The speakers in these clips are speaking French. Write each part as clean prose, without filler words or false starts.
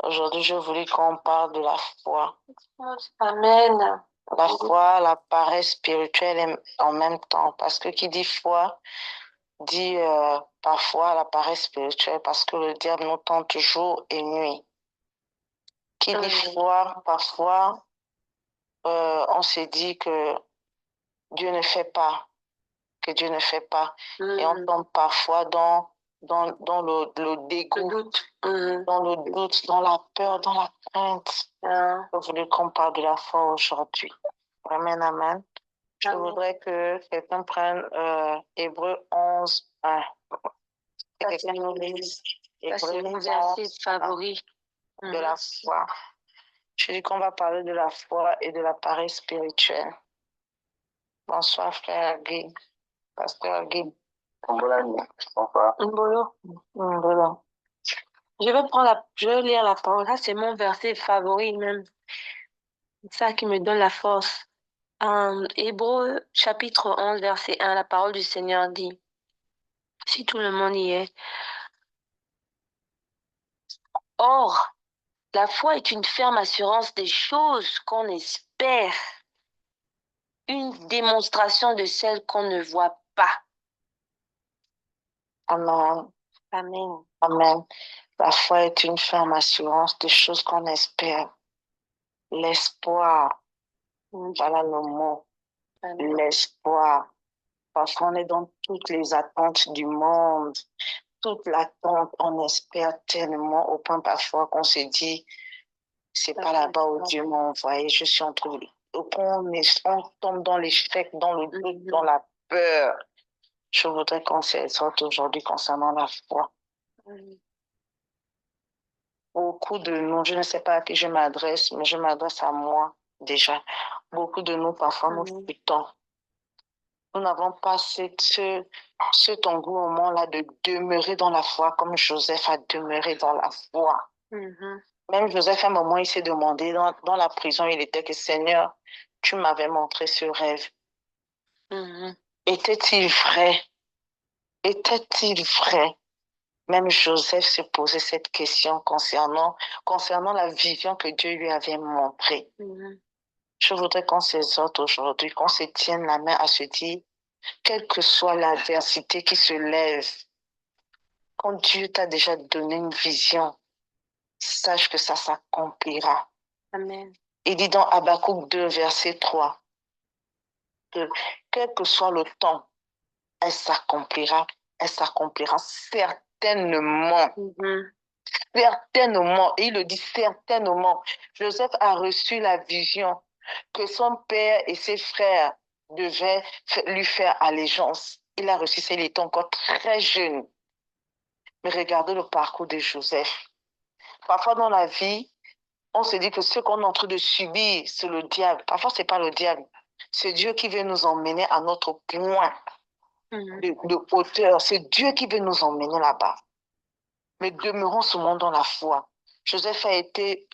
Aujourd'hui, je voulais qu'on parle de la foi. Amen. La foi, la paresse spirituelle en même temps. Parce que qui dit foi, dit parfois la paresse spirituelle, parce que le diable nous tente jour et nuit. Qui dit foi, parfois, on se dit que Dieu ne fait pas, que Dieu ne fait pas. Et on tombe parfois dans le dégoût, dans le doute, dans la peur, dans la crainte. Je voulais qu'on parle de la foi aujourd'hui. Amen, amen. Je voudrais que quelqu'un prenne Hébreux 11, 1. Et quelqu'un nous lise C'est mon Hébreux verset 11, favori. de la foi. Je dis qu'on va parler de la foi et de l'appareil spirituel. Bonsoir, frère Guy. Pasteur Guy. Mbolo. Voilà. Je vais lire la parole. Ça, c'est mon verset favori même. C'est ça qui me donne la force. En Hébreux, chapitre 11, verset 1, la parole du Seigneur dit, si tout le monde y est, or, la foi est une ferme assurance des choses qu'on espère, une démonstration de celles qu'on ne voit pas. Amen. Amen. Amen. La foi est une ferme assurance des choses qu'on espère. L'espoir, voilà le mot. L'espoir. Parce qu'on est dans toutes les attentes du monde. Toute l'attente, on espère tellement au point parfois qu'on se dit, c'est pas là-bas où Dieu m'a envoyé, je suis entre lui. Au point où on tombe dans l'échec, dans le doute, dans la peur. Je voudrais qu'on s'exhorte aujourd'hui concernant la foi. Beaucoup de nous, je ne sais pas à qui je m'adresse, mais je m'adresse à moi déjà. Beaucoup de nous, parfois, nous futons. Nous n'avons pas cet engouement-là de demeurer dans la foi comme Joseph a demeuré dans la foi. Même Joseph, à un moment, il s'est demandé dans la prison, il était que Seigneur, tu m'avais montré ce rêve. Était-il vrai? Était-il vrai? Même Joseph se posait cette question concernant la vision que Dieu lui avait montrée. Je voudrais qu'on s'exhorte aujourd'hui, qu'on se tienne la main à se dire, quelle que soit l'adversité qui se lève, quand Dieu t'a déjà donné une vision, sache que ça s'accomplira. Amen. Il dit dans Habakkuk 2, verset 3, que quel que soit le temps, elle s'accomplira certainement. Certainement, et il le dit certainement. Joseph a reçu la vision que son père et ses frères devaient lui faire allégeance. Il a reçu ça, il était encore très jeune. Mais regardez le parcours de Joseph. Parfois dans la vie, on se dit que ce qu'on est en train de subir, c'est le diable. Parfois, ce n'est pas le diable. C'est Dieu qui veut nous emmener à notre point de hauteur. C'est Dieu qui veut nous emmener là-bas. Mais demeurons souvent dans la foi. Joseph a été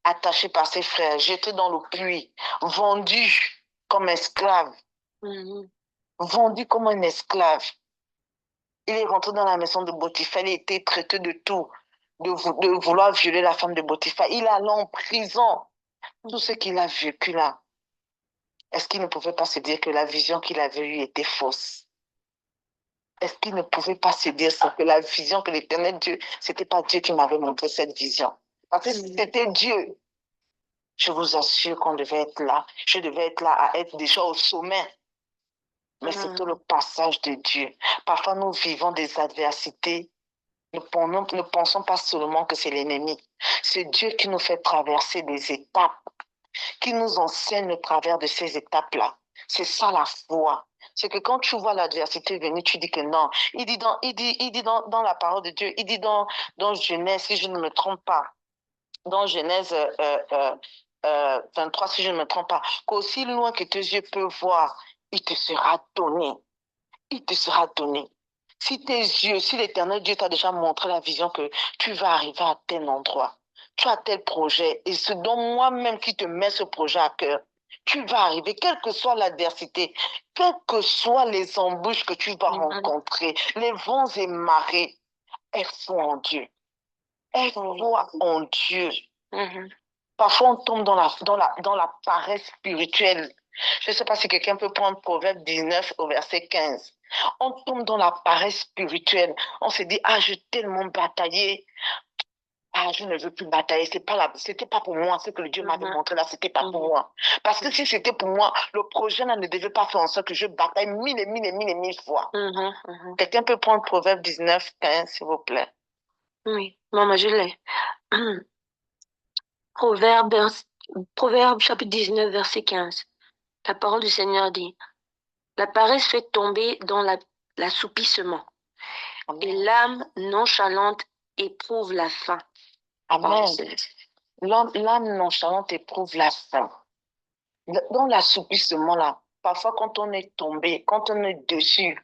attaché par ses frères, jeté dans le puits, vendu comme esclave. Vendu comme un esclave. Il est rentré dans la maison de Potiphar, il a été traité de tout, de vouloir violer la femme de Potiphar. Il est allé en prison. Tout ce qu'il a vécu là, est-ce qu'il ne pouvait pas se dire que la vision qu'il avait eue était fausse? Est-ce qu'il ne pouvait pas se dire ça, que la vision que l'éternel Dieu, c'était pas Dieu qui m'avait montré cette vision? Parce que c'était Dieu. Je vous assure qu'on devait être là. Je devais être là à être déjà au sommet. Mais c'était le passage de Dieu. Parfois, nous vivons des adversités. Nous ne pensons pas seulement que c'est l'ennemi. C'est Dieu qui nous fait traverser des étapes, qui nous enseigne le travers de ces étapes-là. C'est ça la foi. C'est que quand tu vois l'adversité venir, tu dis que non. Il dit dans la parole de Dieu, il dit dans Genèse, si je ne me trompe pas, dans Genèse 23, si je ne me trompe pas, qu'aussi loin que tes yeux peuvent voir, il te sera donné. Il te sera donné. Si tes yeux, si l'Éternel Dieu t'a déjà montré la vision que tu vas arriver à tel endroit, tu as tel projet, et c'est donc moi-même qui te mets ce projet à cœur, tu vas arriver, quelle que soit l'adversité, quelles que soient les embûches que tu vas rencontrer, les vents et marées, elles sont en Dieu. Aie foi en Dieu. Mhm. Parfois, on tombe dans la paresse spirituelle. Je ne sais pas si quelqu'un peut prendre Proverbe 19 au verset 15. On tombe dans la paresse spirituelle. On se dit, ah, j'ai tellement bataillé. Ah, je ne veux plus batailler. C'était pas pour moi. Ce que le Dieu m'avait montré là, c'était pas pour moi. Parce que si c'était pour moi, le projet là ne devait pas faire en sorte que je bataille mille et mille et mille et mille fois. Quelqu'un peut prendre Proverbe 19, 15, s'il vous plaît. Oui, maman, je l'ai. Proverbe, Proverbe chapitre 19, verset 15. La parole du Seigneur dit, la paresse fait tomber dans l'assoupissement, et l'âme nonchalante éprouve la faim. Amen. L'âme nonchalante éprouve la faim. Dans l'assoupissement là, parfois quand on est tombé, quand on est dessus,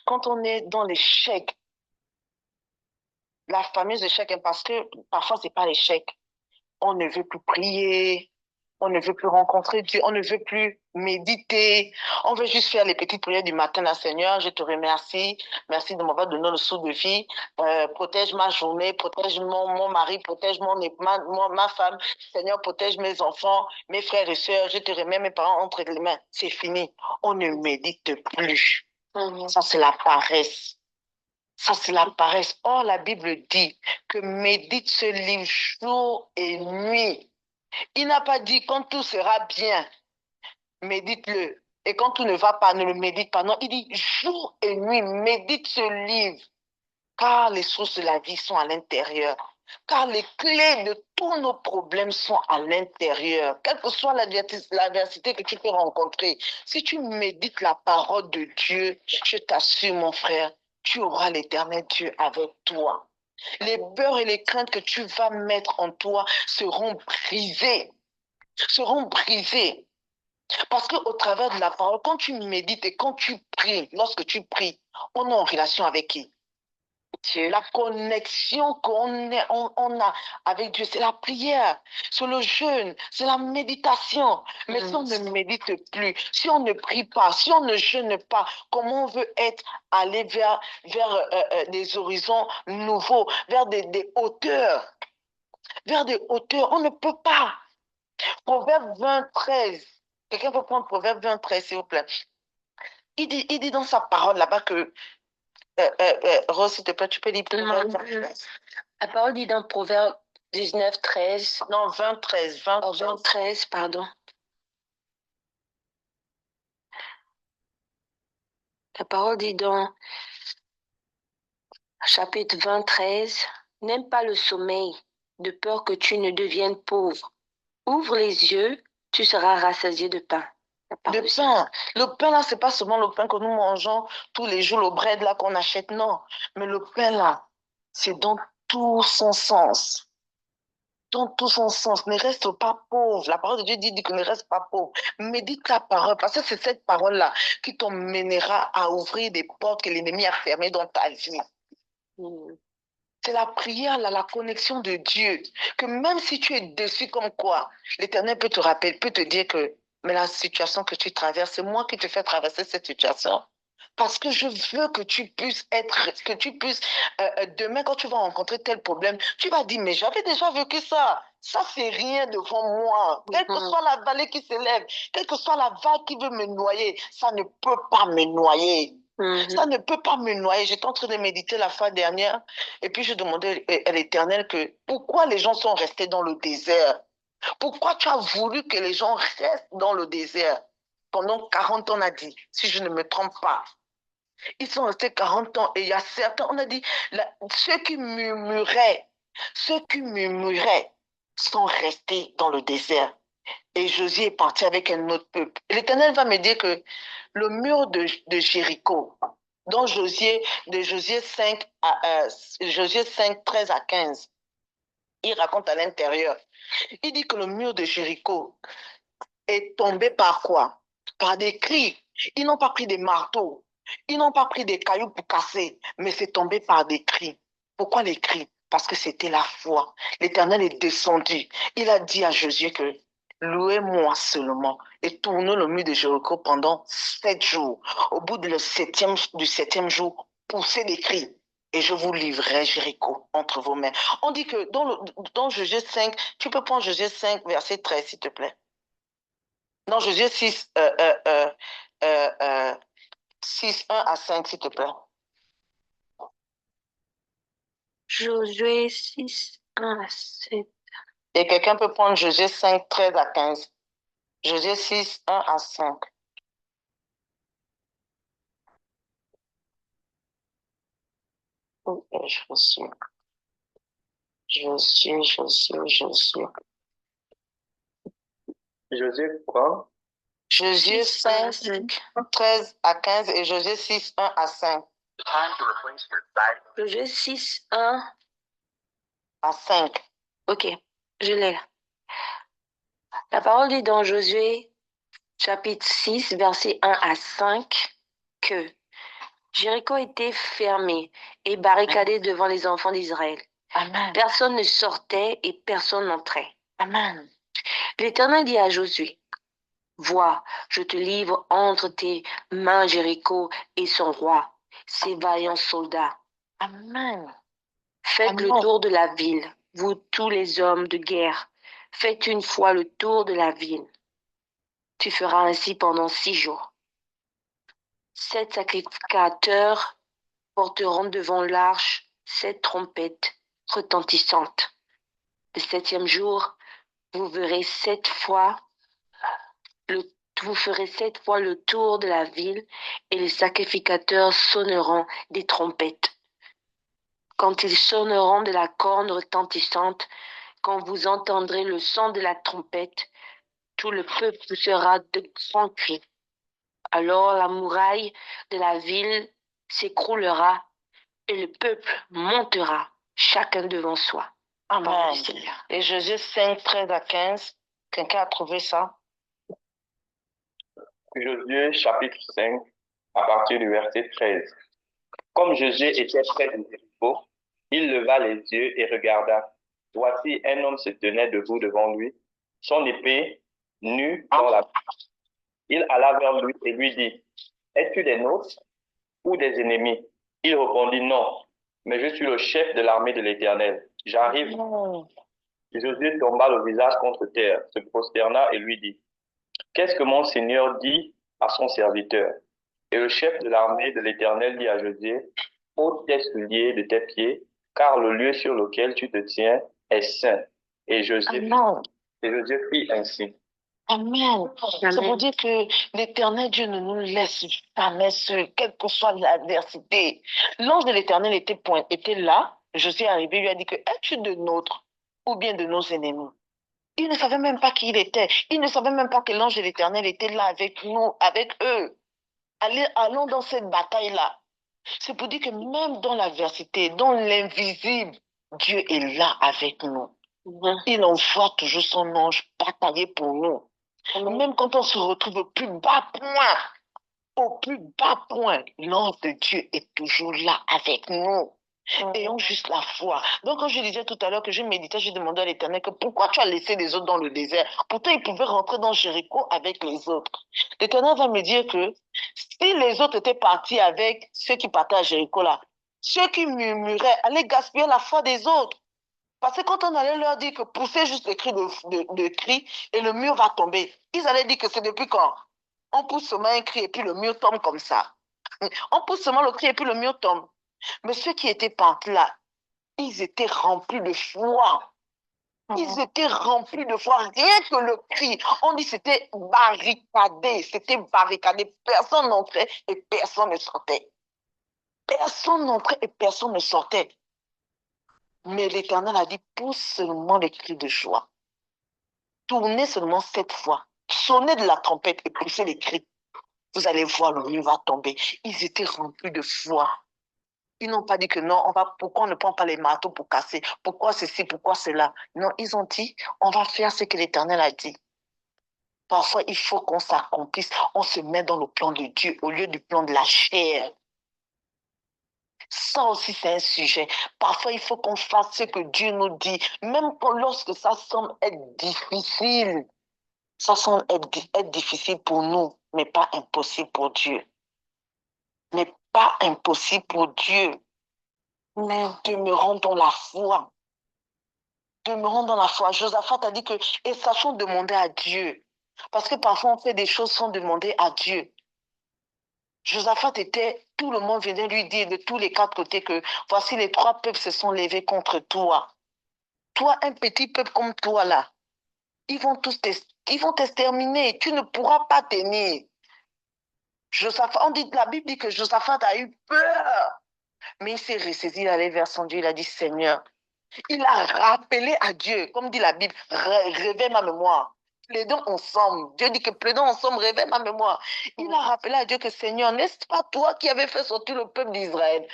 quand on est dans l'échec, la fameuse échec, hein, parce que parfois c'est pas l'échec. On ne veut plus prier, on ne veut plus rencontrer Dieu, on ne veut plus méditer, on veut juste faire les petites prières du matin. Là, Seigneur, je te remercie, merci de m'avoir donné le sou de vie, protège ma journée, protège mon mari, protège ma femme, Seigneur, protège mes enfants, mes frères et sœurs, je te remets mes parents entre les mains. C'est fini, on ne médite plus. Ça, c'est la paresse. Ça, c'est la paresse. Or, la Bible dit que médite ce livre jour et nuit. Il n'a pas dit quand tout sera bien, médite-le. Et quand tout ne va pas, ne le médite pas. Non, il dit jour et nuit, médite ce livre. Car les sources de la vie sont à l'intérieur. Car les clés de tous nos problèmes sont à l'intérieur. Quelle que soit l'adversité que tu peux rencontrer, si tu médites la parole de Dieu, je t'assure, mon frère, tu auras l'éternel Dieu avec toi. Les peurs et les craintes que tu vas mettre en toi seront brisées. Seront brisées. Parce qu'au travers de la parole, quand tu médites et quand tu pries, lorsque tu pries, on est en relation avec qui? Dieu. La connexion on a avec Dieu, c'est la prière, c'est le jeûne, c'est la méditation. Mais si on ne médite plus, si on ne prie pas, si on ne jeûne pas, comment on veut aller vers des horizons nouveaux, vers des hauteurs, vers des hauteurs, on ne peut pas. Proverbe 20, 13. Quelqu'un peut prendre Proverbe 20, 13, s'il vous plaît. Il dit dans sa parole là-bas que Rose, s'il te plaît, tu peux lire Proverbe 20, 13. La parole dit dans Proverbe 19, 13. Non, 20, 13. 20, Oh, 20, 13, pardon. La parole dit dans chapitre 20, 13. N'aime pas le sommeil, de peur que tu ne deviennes pauvre. Ouvre les yeux, tu seras rassasié de pain. De pain. Le pain là, c'est pas seulement le pain que nous mangeons tous les jours, le bread là qu'on achète, non. Mais le pain là, c'est dans tout son sens. Dans tout son sens. Ne reste pas pauvre. La parole de Dieu dit que ne reste pas pauvre. Médite la parole, parce que c'est cette parole-là qui t'emmènera à ouvrir des portes que l'ennemi a fermées dans ta vie. C'est la prière, la connexion de Dieu. Que même si tu es déçu comme quoi, l'Éternel peut te rappeler, peut te dire que, mais la situation que tu traverses, c'est moi qui te fais traverser cette situation. Parce que je veux que tu puisses demain, quand tu vas rencontrer tel problème, tu vas dire, mais j'avais déjà vécu ça. Ça, c'est rien devant moi. Quelle que soit la vallée qui s'élève, quelle que soit la vague qui veut me noyer, ça ne peut pas me noyer. Ça ne peut pas me noyer. J'étais en train de méditer la fois dernière et puis je demandais à l'Éternel que pourquoi les gens sont restés dans le désert? Pourquoi tu as voulu que les gens restent dans le désert? Pendant 40 ans, on a dit, si je ne me trompe pas. Ils sont restés 40 ans et il y a certains, on a dit, ceux qui murmuraient sont restés dans le désert. Et Josué est parti avec un autre peuple. L'Éternel va me dire que le mur de Jéricho, dans Josué 5, Josué 5, 13 à 15, il raconte à l'intérieur. Il dit que le mur de Jéricho est tombé par quoi? Par des cris. Ils n'ont pas pris des marteaux. Ils n'ont pas pris des cailloux pour casser, mais c'est tombé par des cris. Pourquoi les cris? Parce que c'était la foi. L'Éternel est descendu. Il a dit à Josué que louez-moi seulement et tournez le mur de Jéricho pendant 7 jours. Au bout du septième jour, poussez des cris. et je vous livrerai Jéricho entre vos mains. On dit que dans Josué 5, tu peux prendre Josué 5, verset 13, s'il te plaît. Dans Josué 6, 6, 1 à 5, s'il te plaît. Josué 6, 1 à 7. Et quelqu'un peut prendre Josué 5, 13 à 15. Josué 6, 1 à 5. Josué, Josué. Josué quoi? Josué 6, 1 à 5, 5. 13 à 15 et Josué 6, 1 à 5. Josué 6, 1 à 5. Ok, je l'ai. La parole dit dans Josué chapitre 6, verset 1 à 5, que Jéricho était fermé et barricadé devant les enfants d'Israël. Amen. Personne ne sortait et personne n'entrait. Amen. L'Éternel dit à Josué, vois, je te livre entre tes mains Jéricho et son roi, ses vaillants soldats. Amen. Faites le tour de la ville, vous tous les hommes de guerre. Faites une fois le tour de la ville. Tu feras ainsi pendant 6 jours. 7 sacrificateurs porteront devant l'arche 7 trompettes retentissantes. Le 7e jour, vous ferez 7 fois le tour de la ville et les sacrificateurs sonneront des trompettes. Quand ils sonneront de la corne retentissante, quand vous entendrez le son de la trompette, tout le peuple poussera de grands cris. Alors la muraille de la ville s'écroulera et le peuple montera, chacun devant soi. Amen. Et Josué 5, 13 à 15, quelqu'un a trouvé ça? Josué chapitre 5, à partir du verset 13. Comme Josué était près de Jéricho, il leva les yeux et regarda. Voici, un homme se tenait debout devant lui, son épée nue dans la main. Il alla vers lui et lui dit, es-tu des nôtres ou des ennemis? Il répondit, non, mais je suis le chef de l'armée de l'Éternel. J'arrive. Josué tomba le visage contre terre, se prosterna et lui dit, qu'est-ce que mon Seigneur dit à son serviteur? Et le chef de l'armée de l'Éternel dit à Josué, ôte tes souliers de tes pieds, car le lieu sur lequel tu te tiens est saint. Et Josué fit ainsi. Amen. Ça veut dire que l'Éternel Dieu ne nous laisse jamais seuls, quelle que soit l'adversité. L'ange de l'Éternel était là. Josué est arrivé, lui a dit que es-tu de nôtres ou bien de nos ennemis? Il ne savait même pas qui il était. Il ne savait même pas que l'ange de l'Éternel était là avec nous, avec eux. Allons dans cette bataille-là. C'est pour dire que même dans l'adversité, dans l'invisible, Dieu est là avec nous. Il envoie toujours son ange batailler pour nous. Même quand on se retrouve au plus bas point, l'ange de Dieu est toujours là avec nous. Ayons juste la foi. Donc, quand je disais tout à l'heure que je méditais, je demandais à l'Éternel que pourquoi tu as laissé les autres dans le désert? Pourtant, ils pouvaient rentrer dans Jéricho avec les autres. L'Éternel va me dire que si les autres étaient partis avec ceux qui partaient à Jéricho là, ceux qui murmuraient allaient gaspiller la foi des autres. Parce que quand on allait leur dire que poussez juste le cri de cri et le mur va tomber, ils allaient dire que c'est depuis quand? On pousse seulement un cri et puis le mur tombe comme ça. On pousse seulement le cri et puis le mur tombe. Mais ceux qui étaient partis là, ils étaient remplis de foi. Ils étaient remplis de foi. Rien que le cri, on dit c'était barricadé. C'était barricadé. Personne n'entrait et personne ne sortait. Personne n'entrait et personne ne sortait. Mais l'Éternel a dit, pousse seulement les cris de joie. Tournez seulement 7 fois. Sonnez de la trompette et poussez les cris. Vous allez voir, le mur va tomber. Ils étaient remplis de foi. Ils n'ont pas dit que non, pourquoi on ne prend pas les marteaux pour casser? Pourquoi ceci, pourquoi cela? Non, ils ont dit, on va faire ce que l'Éternel a dit. Parfois, il faut qu'on s'accomplisse. On se met dans le plan de Dieu au lieu du plan de la chair. Ça aussi, c'est un sujet. Parfois, il faut qu'on fasse ce que Dieu nous dit, même lorsque ça semble être difficile. Ça semble être difficile pour nous, mais pas impossible pour Dieu. Mais pas impossible pour Dieu. Amen. Demeurons dans la foi. Demeurons dans la foi. Josaphat a dit que, et sachons demander à Dieu. Parce que parfois on fait des choses sans demander à Dieu. Josaphat était, tout le monde venait lui dire de tous les quatre côtés que voici les trois peuples se sont levés contre toi. Toi, un petit peuple comme toi là, ils vont t'exterminer. Tu ne pourras pas tenir. La Bible dit que Josaphat a eu peur. Mais il s'est ressaisi, il allait vers son Dieu, il a dit Seigneur. Il a rappelé à Dieu, comme dit la Bible, réveille ma mémoire. Plaidons ensemble. Dieu dit que plaidons ensemble, réveille ma mémoire. Il a rappelé à Dieu que Seigneur, n'est-ce pas toi qui avais fait sortir le peuple d'Israël,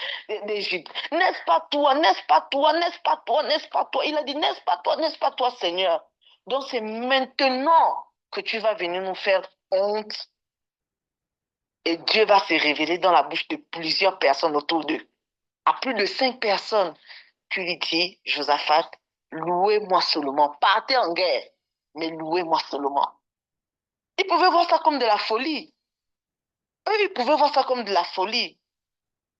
d'Égypte? N'est-ce pas toi, n'est-ce pas toi, n'est-ce pas toi, n'est-ce pas toi? Il a dit, n'est-ce pas toi, Seigneur? Donc c'est maintenant que tu vas venir nous faire honte et Dieu va se révéler dans la bouche de plusieurs personnes autour d'eux. À plus de 5 personnes, tu lui dis, Josaphat, louez-moi seulement. Partez en guerre, mais louez-moi seulement. Ils pouvaient voir ça comme de la folie. Eux, ils pouvaient voir ça comme de la folie.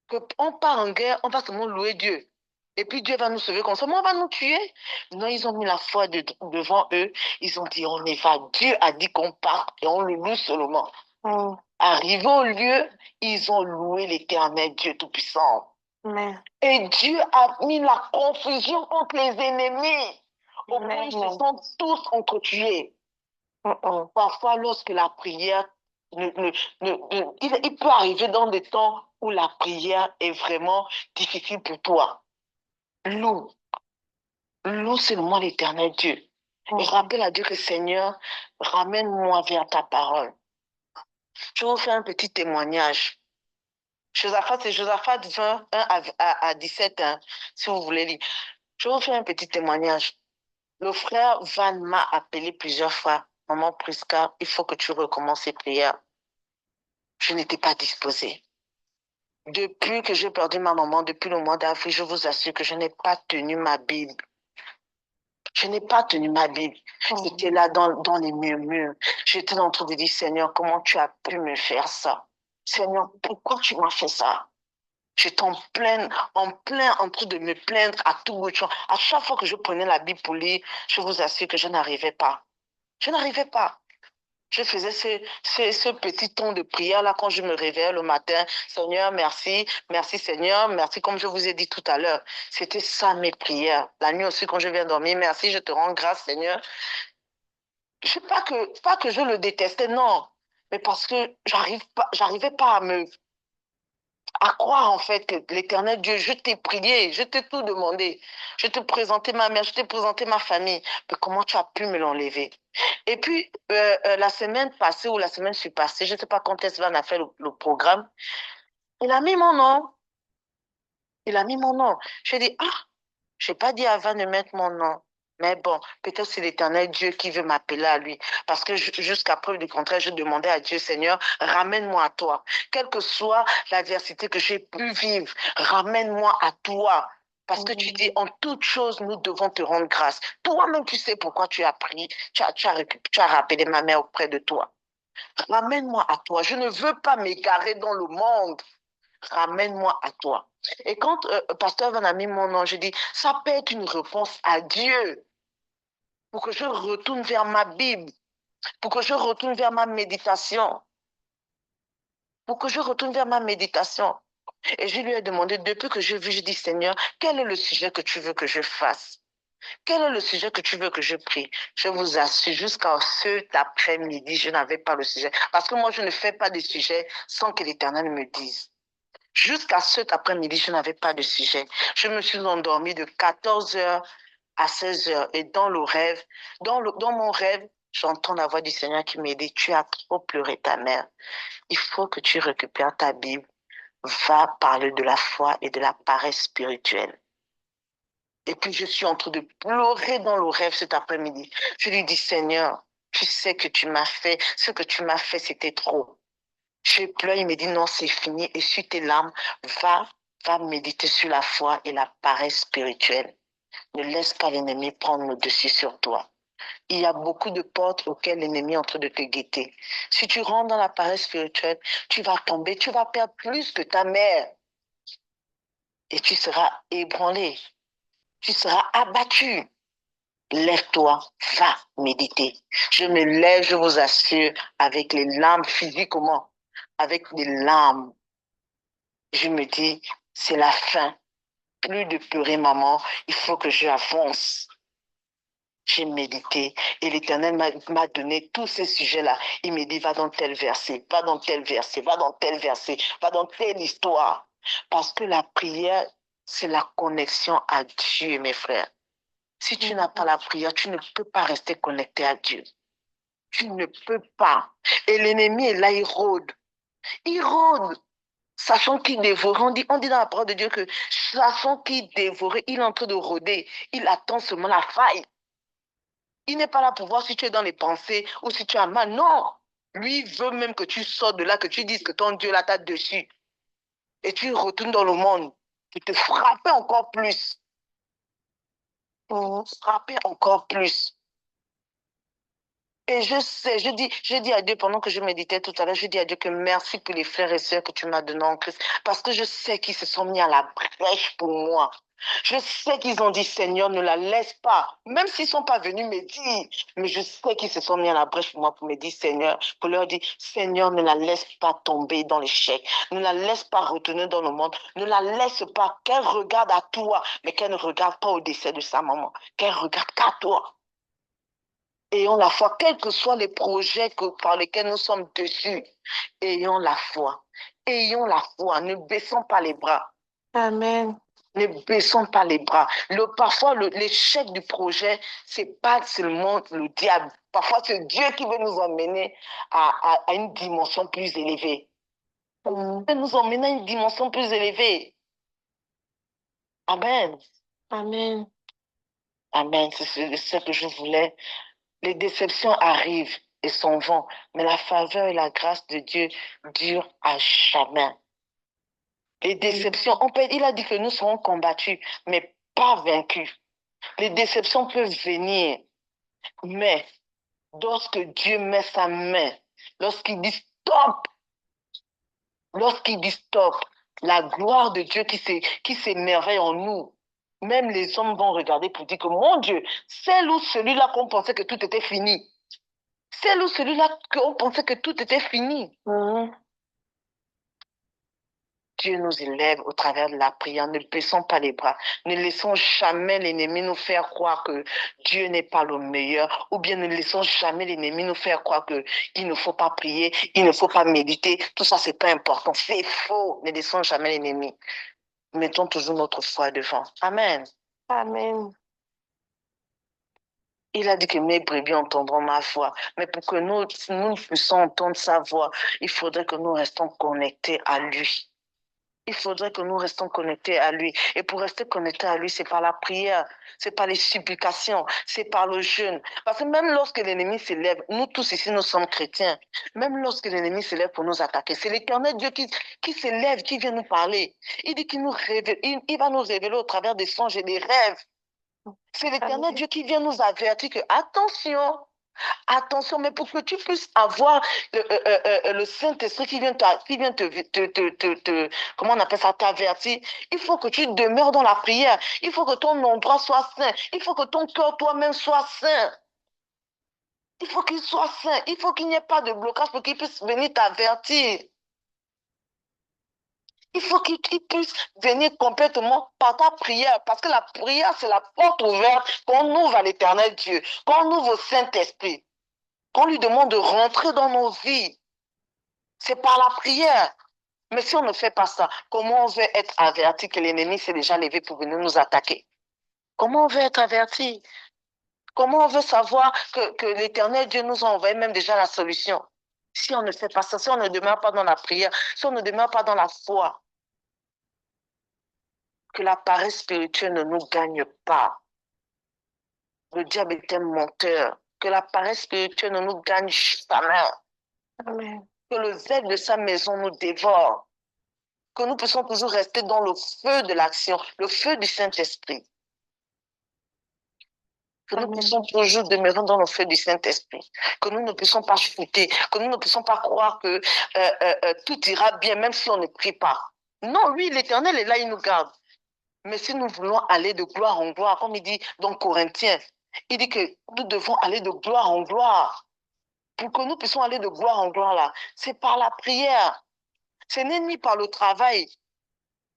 Que on part en guerre, on va seulement louer Dieu. Et puis Dieu va nous sauver comme ça. Mais on va nous tuer. Non, ils ont mis la foi devant eux. Ils ont dit, on y va. Dieu a dit qu'on parte et on le loue seulement. Mm. Arrivés au lieu, ils ont loué l'Éternel Dieu Tout-Puissant. Amen. Et Dieu a mis la confusion contre les ennemis. Au point Amen. ils se sont tous entretués. Mm-mm. Parfois, lorsque la prière, il peut arriver dans des temps où la prière est vraiment difficile pour toi. Loue. Loue seulement l'Éternel Dieu. Et rappelle à Dieu que Seigneur, ramène-moi vers ta parole. Je vais vous faire un petit témoignage. Josaphat, c'est Josaphat 20, 1 à 17, hein, si vous voulez lire. Je vais vous faire un petit témoignage. Le frère Van m'a appelé plusieurs fois. Maman Prisca, il faut que tu recommences ces prières. Je n'étais pas disposée. Depuis que j'ai perdu ma maman, depuis le mois d'avril, je vous assure que je n'ai pas tenu ma Bible. Je n'ai pas tenu ma Bible. J'étais là dans les murmures. J'étais en train de dire, Seigneur, comment tu as pu me faire ça? Seigneur, pourquoi tu m'as fait ça? J'étais en train de me plaindre à tout bout de champ. À chaque fois que je prenais la Bible pour lire, je vous assure que je n'arrivais pas. Je n'arrivais pas. Je faisais ce petit ton de prière-là quand je me réveillais le matin. Seigneur, merci. Merci Seigneur. Merci comme je vous ai dit tout à l'heure. C'était ça mes prières. La nuit aussi quand je viens dormir. Merci, je te rends grâce Seigneur. Je sais pas que je le détestais, non. Mais parce que j'arrivais pas à croire en fait que l'Éternel Dieu, je t'ai prié, je t'ai tout demandé. Je t'ai présenté ma mère, je t'ai présenté ma famille. Mais comment tu as pu me l'enlever? Et puis, la semaine passée ou la semaine passée, je ne sais pas quand est-ce qu'on a fait le programme, il a mis mon nom. Il a mis mon nom. J'ai dit, ah, je n'ai pas dit avant de mettre mon nom. Mais bon, peut-être c'est l'Éternel Dieu qui veut m'appeler à lui. Parce que jusqu'à preuve du contraire, je demandais à Dieu, Seigneur, ramène-moi à toi. Quelle que soit l'adversité que j'ai pu vivre, ramène-moi à toi. Parce que tu dis, en toute chose, nous devons te rendre grâce. Toi-même, tu sais pourquoi tu as pris, tu as rappelé ma mère auprès de toi. Ramène-moi à toi. Je ne veux pas m'égarer dans le monde. Ramène-moi à toi. Et quand Pasteur Van a mis mon nom, je dis, ça peut être une réponse à Dieu pour que je retourne vers ma Bible, pour que je retourne vers ma méditation, pour que je retourne vers ma méditation. Et je lui ai demandé, depuis que j'ai vu, je dis, Seigneur, quel est le sujet que tu veux que je fasse? Quel est le sujet que tu veux que je prie? Je vous assure, jusqu'à cet après-midi, je n'avais pas le sujet. Parce que moi, je ne fais pas de sujet sans que l'Éternel me dise. Jusqu'à cet après-midi, je n'avais pas de sujet. Je me suis endormie de 14 heures à 16 heures. Et dans le rêve, dans mon rêve, j'entends la voix du Seigneur qui me dit, tu as trop pleuré ta mère. Il faut que tu récupères ta Bible. Va parler de la foi et de la paresse spirituelle. Et puis, je suis en train de pleurer dans le rêve cet après-midi. Je lui dis, Seigneur, tu sais que tu m'as fait, ce que tu m'as fait, c'était trop. Je pleure, il me dit non, c'est fini. Et sur tes larmes, va méditer sur la foi et la paresse spirituelle. Ne laisse pas l'ennemi prendre le dessus sur toi. Il y a beaucoup de portes auxquelles l'ennemi est en train de te guetter. Si tu rentres dans la paresse spirituelle, tu vas tomber, tu vas perdre plus que ta mère. et tu seras ébranlé. Tu seras abattu. Lève-toi, va méditer. Je me lève, je vous assure, avec les larmes physiquement, avec des larmes. Je me dis, c'est la fin. Plus de pleurer, maman, il faut que j'avance. J'ai médité et l'Éternel m'a donné tous ces sujets-là. Il me dit, va dans tel verset, va dans tel verset, va dans tel verset, va dans telle histoire. Parce que la prière, c'est la connexion à Dieu, mes frères. Si tu n'as pas la prière, tu ne peux pas rester connecté à Dieu. Tu ne peux pas. Et l'ennemi est là, il rôde. Il rôde. Sachant qu'il dévore. On dit dans la parole de Dieu que sachant qu'il dévore, il est en train de rôder. Il attend seulement la faille. Il n'est pas là pour voir si tu es dans les pensées ou si tu as mal. Non. Lui veut même que tu sortes de là, que tu dises que ton Dieu là t'a dessus. Et tu retournes dans le monde pour te frapper encore plus. Pour frapper encore plus. Et je sais, je dis à Dieu pendant que je méditais tout à l'heure, je dis à Dieu que merci pour les frères et sœurs que tu m'as donnés en Christ. Parce que je sais qu'ils se sont mis à la brèche pour moi. Je sais qu'ils ont dit, Seigneur, ne la laisse pas. Même s'ils ne sont pas venus me dire, mais je sais qu'ils se sont mis à la brèche pour moi pour me dire, Seigneur, pour leur dire, Seigneur, ne la laisse pas tomber dans l'échec. Ne la laisse pas retourner dans le monde. Ne la laisse pas qu'elle regarde à toi, mais qu'elle ne regarde pas au décès de sa maman. Qu'elle regarde qu'à toi. Ayons la foi, quels que soient les projets par lesquels nous sommes dessus. Ayons la foi. Ayons la foi. Ne baissons pas les bras. Amen. Ne baissons pas les bras. Parfois, l'échec du projet, c'est pas seulement le diable. Parfois, c'est Dieu qui veut nous emmener à une dimension plus élevée. Il veut nous emmener à une dimension plus élevée. Amen. Amen. Amen. C'est ce que je voulais. Les déceptions arrivent et s'en vont, mais la faveur et la grâce de Dieu durent à jamais. Les déceptions, il a dit que nous serons combattus, mais pas vaincus. Les déceptions peuvent venir, mais lorsque Dieu met sa main, lorsqu'il dit stop, la gloire de Dieu qui s'émerveille en nous, même les hommes vont regarder pour dire que mon Dieu, c'est où celui-là qu'on pensait que tout était fini. C'est où celui-là qu'on pensait que tout était fini. Dieu nous élève au travers de la prière. Ne baissons pas les bras. Ne laissons jamais l'ennemi nous faire croire que Dieu n'est pas le meilleur. Ou bien ne laissons jamais l'ennemi nous faire croire qu'il ne faut pas prier, il ne faut pas méditer. Tout ça, c'est pas important. C'est faux. Ne laissons jamais l'ennemi. Mettons toujours notre foi devant. Amen. Amen. Il a dit que mes brebis entendront ma voix. Mais pour que nous puissions entendre sa voix, il faudrait que nous restons connectés à lui. Il faudrait que nous restons connectés à lui. Et pour rester connectés à lui, c'est par la prière, c'est par les supplications, c'est par le jeûne. Parce que même lorsque l'ennemi s'élève, nous tous ici, nous sommes chrétiens, même lorsque l'ennemi s'élève pour nous attaquer, c'est l'Éternel Dieu qui s'élève, qui vient nous parler. Il dit qu'il nous révèle, il va nous révéler au travers des songes et des rêves. C'est l'Éternel Dieu qui vient nous avertir que, attention, mais pour que tu puisses avoir le Saint-Esprit qui vient comment on appelle ça, t'avertir, il faut que tu demeures dans la prière. Il faut que ton endroit soit saint. Il faut que ton cœur toi-même soit saint. Il faut qu'il soit saint. Il faut qu'il n'y ait pas de blocage pour qu'il puisse venir t'avertir. Il faut qu'il puisse venir complètement par ta prière. Parce que la prière, c'est la porte ouverte qu'on ouvre à l'Éternel Dieu, qu'on ouvre au Saint-Esprit, qu'on lui demande de rentrer dans nos vies. C'est par la prière. Mais si on ne fait pas ça, comment on veut être averti que l'ennemi s'est déjà levé pour venir nous attaquer? Comment on veut être averti? Comment on veut savoir que l'Éternel Dieu nous a envoyé même déjà la solution? Si on ne fait pas ça, si on ne demeure pas dans la prière, si on ne demeure pas dans la foi, que la paresse spirituelle ne nous gagne pas. Le diable est un menteur. Que la paresse spirituelle ne nous gagne jamais. Amen. Que le zèle de sa maison nous dévore. Que nous puissions toujours rester dans le feu de l'action, le feu du Saint-Esprit. Que nous puissions toujours demeurer dans le feu du Saint-Esprit. Que nous ne puissions pas chuter. Que nous ne puissions pas croire que tout ira bien, même si on ne prie pas. Non, lui, l'Éternel est là, il nous garde. Mais si nous voulons aller de gloire en gloire, comme il dit dans Corinthiens, il dit que nous devons aller de gloire en gloire. Pour que nous puissions aller de gloire en gloire, là, c'est par la prière. Ce n'est ni par le travail.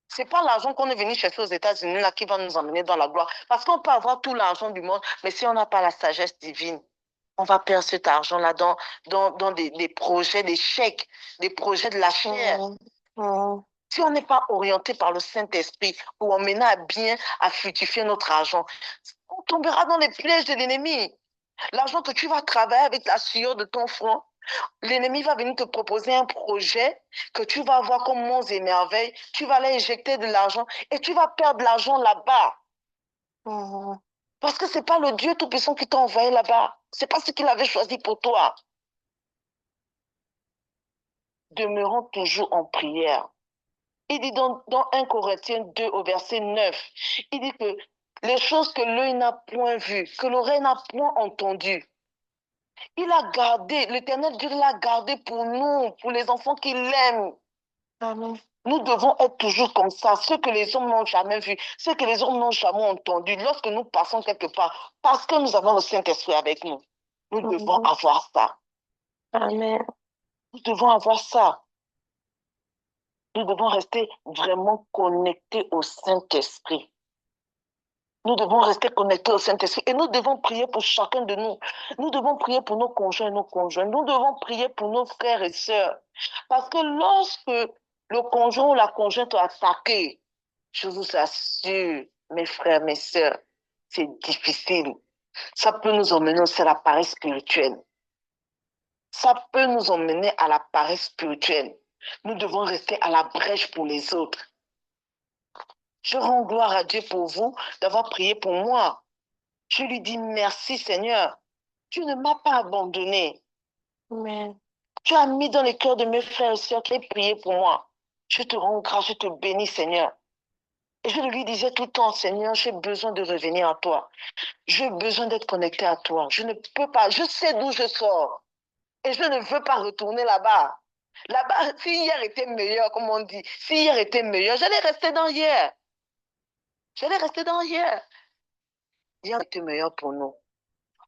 C'est pas l'argent qu'on est venu chercher aux États-Unis là qui va nous emmener dans la gloire. Parce qu'on peut avoir tout l'argent du monde, mais si on n'a pas la sagesse divine, on va perdre cet argent-là dans des projets, des chèques, des projets de la chair. Si on n'est pas orienté par le Saint-Esprit pour emmener à bien, à fructifier notre argent, on tombera dans les pièges de l'ennemi. L'argent que tu vas travailler avec la sueur de ton front, l'ennemi va venir te proposer un projet que tu vas voir comme monts et merveilles. Tu vas aller injecter de l'argent et tu vas perdre l'argent là-bas. Parce que ce n'est pas le Dieu Tout-Puissant qui t'a envoyé là-bas. Ce n'est pas ce qu'il avait choisi pour toi. Demeurons toujours en prière. Il dit dans 1 Corinthiens 2 au verset 9, il dit que les choses que l'œil n'a point vues, que l'oreille n'a point entendues, il a gardé, l'Éternel Dieu l'a gardé pour nous, pour les enfants qu'il aime. Amen. Nous devons être toujours comme ça, ce que les hommes n'ont jamais vu, ce que les hommes n'ont jamais entendu, lorsque nous passons quelque part, parce que nous avons le Saint-Esprit avec nous. Nous devons avoir ça. Amen. Nous devons avoir ça. Nous devons rester vraiment connectés au Saint-Esprit. Nous devons rester connectés au Saint-Esprit et nous devons prier pour chacun de nous. Nous devons prier pour nos conjoints et nos conjoints. Nous devons prier pour nos frères et sœurs. Parce que lorsque le conjoint ou la conjointe est attaqué, je vous assure, mes frères, mes sœurs, c'est difficile. Ça peut nous emmener aussi à la paresse spirituelle. Ça peut nous emmener à la paresse spirituelle. Nous devons rester à la brèche pour les autres. Je rends gloire à Dieu pour vous d'avoir prié pour moi. Je lui dis merci Seigneur. Tu ne m'as pas abandonné. Amen. Tu as mis dans les cœurs de mes frères et sœurs qui prié pour moi. Je te rends grâce, je te bénis Seigneur. Et je lui disais tout le temps, Seigneur, j'ai besoin de revenir à toi. J'ai besoin d'être connecté à toi. Je ne peux pas, je sais d'où je sors. Et je ne veux pas retourner là-bas. Là-bas, si hier était meilleur, comme on dit, si hier était meilleur, j'allais rester dans hier. J'allais rester dans hier. Hier était meilleur pour nous.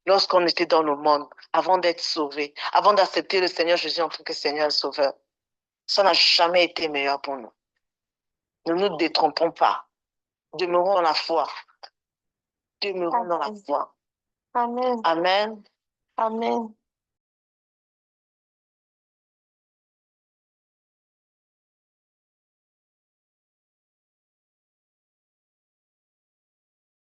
Lorsqu'on était dans le monde, avant d'être sauvé, avant d'accepter le Seigneur Jésus en tant que Seigneur et Sauveur, ça n'a jamais été meilleur pour nous. Ne nous détrompons pas. Demeurons dans la foi. Demeurons dans la foi. Amen. Amen. Amen.